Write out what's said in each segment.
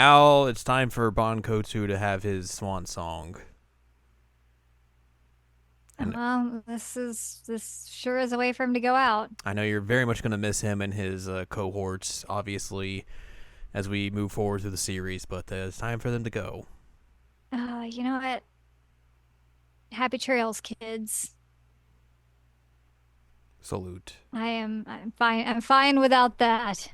Al, it's time for Bankotu to have his swan song. And This sure is a way for him to go out. I know you're very much going to miss him and his cohorts, obviously, as we move forward through the series, but it's time for them to go. You know what? Happy trails, kids. Salute. I'm fine. I'm fine without that.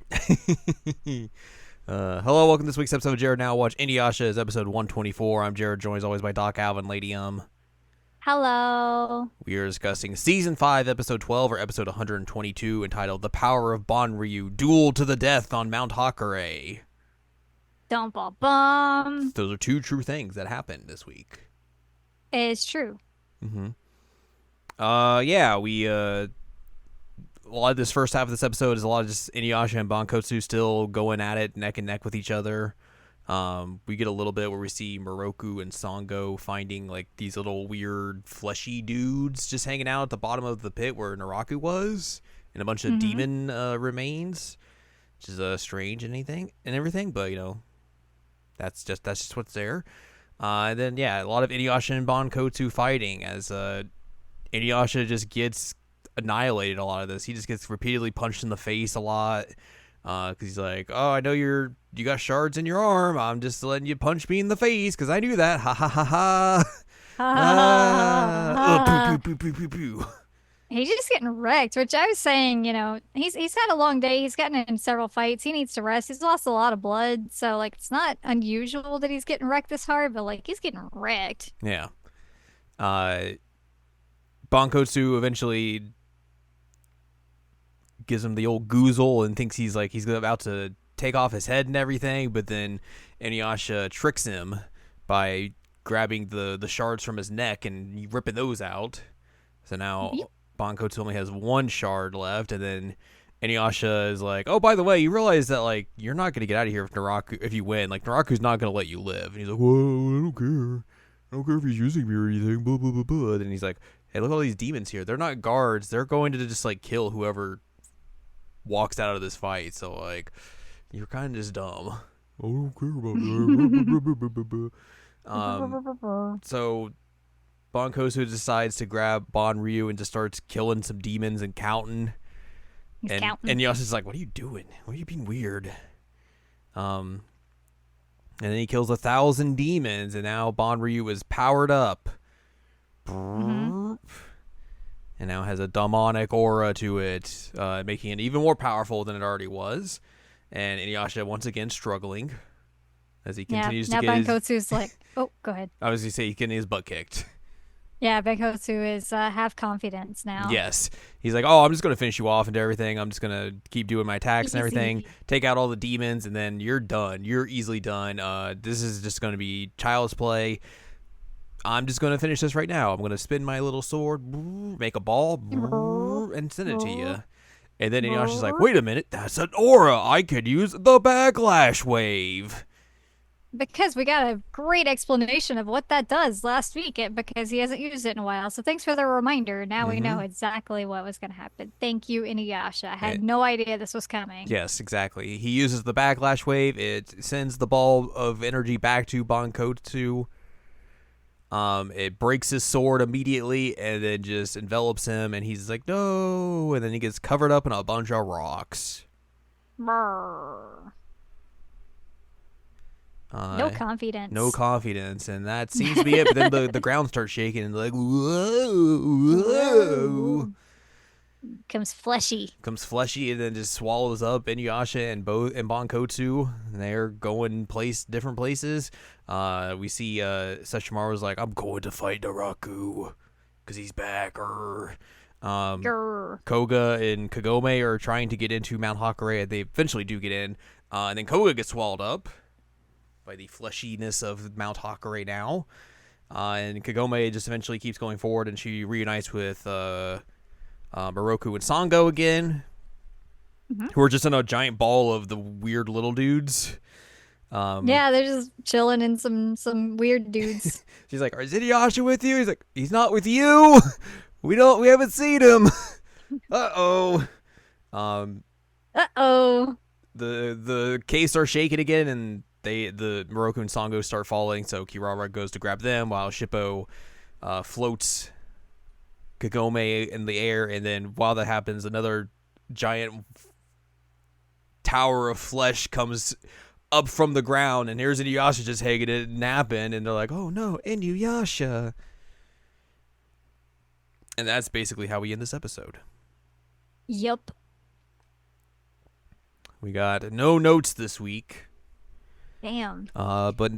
Hello, welcome to this week's episode of Jared Now Watch Inuyasha is episode 124. I'm Jared, joined as always by Doc Alvin, Lady Hello. We are discussing Season 5, Episode 12, or Episode 122, entitled The Power of Banryu, Duel to the Death on Mount Hakare. Don't ball bum. Those are two true things that happened this week. It's true. Mm-hmm. We a lot of this first half of this episode is a lot of just Inuyasha and Bankotsu still going at it neck and neck with each other. We get a little bit where we see Moroku and Sango finding like these little weird fleshy dudes just hanging out at the bottom of the pit where Naraku was, and a bunch of Mm-hmm. demon remains, which is strange and everything. But that's just what's there. And then a lot of Inuyasha and Bankotsu fighting as Inuyasha just gets annihilated a lot of this. He just gets repeatedly punched in the face a lot because he's like, "Oh, I know you got shards in your arm. I'm just letting you punch me in the face because I knew that." Ha ha ha ha. Poo poo poo poo poo. He's just getting wrecked, which I was saying, he's had a long day. He's gotten in several fights. He needs to rest. He's lost a lot of blood. So like it's not unusual that he's getting wrecked this hard, but like he's getting wrecked. Yeah. Uh, Bankotsu eventually gives him the old goozle and thinks he's about to take off his head and everything, but then Inuyasha tricks him by grabbing the shards from his neck and ripping those out. So now Yep. Bankotsu only has one shard left, and then Inuyasha is like, "Oh, by the way, you realize that like you're not gonna get out of here if you win. Like Naraku's not gonna let you live." And he's like, "Whoa, I don't care. I don't care if he's using me or anything." Blah blah blah blah. And he's like, "Hey, look at all these demons here. They're not guards. They're going to just like kill whoever walks out of this fight. So like, you're kind of just dumb." I don't care about that. So Bankosu decides to grab Banryu and just starts killing some demons and counting. He's And counting. Yasu's like, "What are you doing? What are you being weird?" Um, and then he kills 1,000 demons, and now Banryu is powered up. Mm-hmm. And now has a demonic aura to it, making it even more powerful than it already was. And Inuyasha once again struggling as he Yeah. continues to Now get his. Bankotsu's like, oh, go ahead. I was gonna say he's getting his butt kicked. Yeah, Bankotsu is half confidence now. Yes, he's like, "Oh, I'm just gonna finish you off and everything. I'm just gonna keep doing my attacks and everything. Easy. Take out all the demons, and then you're done. You're easily done. This is just gonna be child's play. I'm just gonna finish this right now. I'm gonna spin my little sword, make a ball, and send it to you." And then Inuyasha's like, "Wait a minute, that's an aura. I could use the backlash wave." Because we got a great explanation of what that does last week, because he hasn't used it in a while. So thanks for the reminder. Now we know Mm-hmm. exactly what was going to happen. Thank you, Inuyasha. I Eh, had no idea this was coming. yes, exactly. He uses the backlash wave. It sends the ball of energy back to Bankotsu. It breaks his sword immediately and then just envelops him, and he's like, "No!" And then he gets covered up in a bunch of rocks. Brrr. No Uh, no confidence. confidence, and that seems to be it. But then the ground starts shaking, and like, whoa, whoa. Whoa. Comes fleshy. Comes fleshy, and then just swallows up Inuyasha and Bankotsu. And they're going different places. We see Sesshomaru's like, "I'm going to fight Naraku because he's back." Grr. Koga and Kagome are trying to get into Mount Hakare, and they eventually do get in. And then Koga gets swallowed up by the fleshiness of Mount Hakare now. And Kagome just eventually keeps going forward, and she reunites with Moroku and Sango again, Mhm. who are just in a giant ball of the weird little dudes. Yeah, they're just chilling in some weird dudes. She's like, "Is Inuyasha with you?" He's like, "He's not with you. We haven't seen him." Uh-oh. Um, Uh-oh. the case starts shaking again, and the Moroku and Sango start falling, so Kirara goes to grab them while Shippo floats Kagome in the air, and then while that happens, another giant tower of flesh comes up from the ground, and there's Inuyasha just hanging it, napping, and they're like, "Oh no, Inuyasha!" And that's basically how we end this episode. Yup. We got no notes this week. Damn. But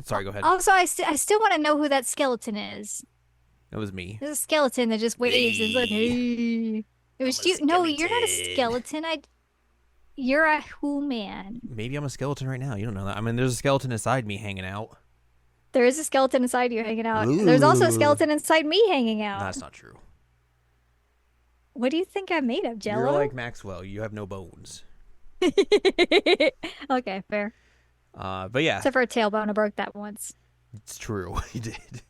sorry, go ahead. Also, I still want to know who that skeleton is. That was me. There's a skeleton that just waves and is like, "Hey." It was you. No, you're not a skeleton. You're a human. Maybe I'm a skeleton right now. You don't know that. I mean, there's a skeleton inside me hanging out. There is a skeleton inside you hanging out. Ooh. There's also a skeleton inside me hanging out. That's not true. What do you think I'm made of, Jello? You're like Maxwell. You have no bones. Okay, fair. But yeah. Except for a tailbone, I broke that once. It's true. You did.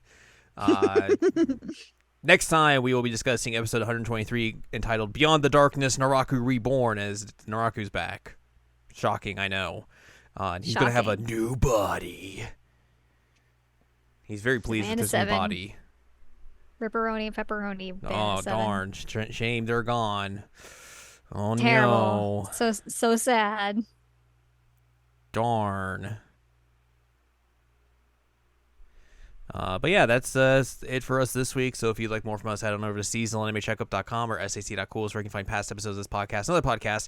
Next time, we will be discussing episode 123 entitled Beyond the Darkness, Naraku Reborn, as Naraku's back. Shocking, I know. And he's going to have a new body. He's very pleased with his new body. Ripperoni and pepperoni. Oh, darn. Shame they're gone. Oh, terrible. no. So sad. Darn. But yeah, that's it for us this week. So if you'd like more from us, head on over to seasonalanimecheckup.com or sac.cool, where you can find past episodes of this podcast and other podcasts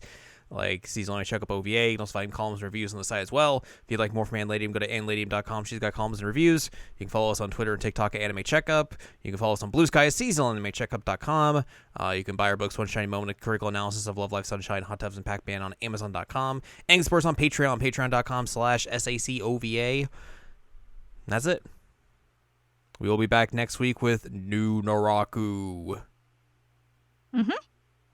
like Seasonal Anime Checkup OVA. You can also find columns and reviews on the site as well. If you'd like more from Anladium, go to anladium.com. She's got columns and reviews. You can follow us on Twitter and TikTok at Anime Checkup. You can follow us on Blue Sky at seasonalanimecheckup.com. You can buy our books, One Shiny Moment, a critical analysis of Love, Life, Sunshine, Hot Tubs, and Pac-Man on Amazon.com. And support us on Patreon, on patreon.com/SACOVA. That's it. We will be back next week with New Naraku. Mm-hmm.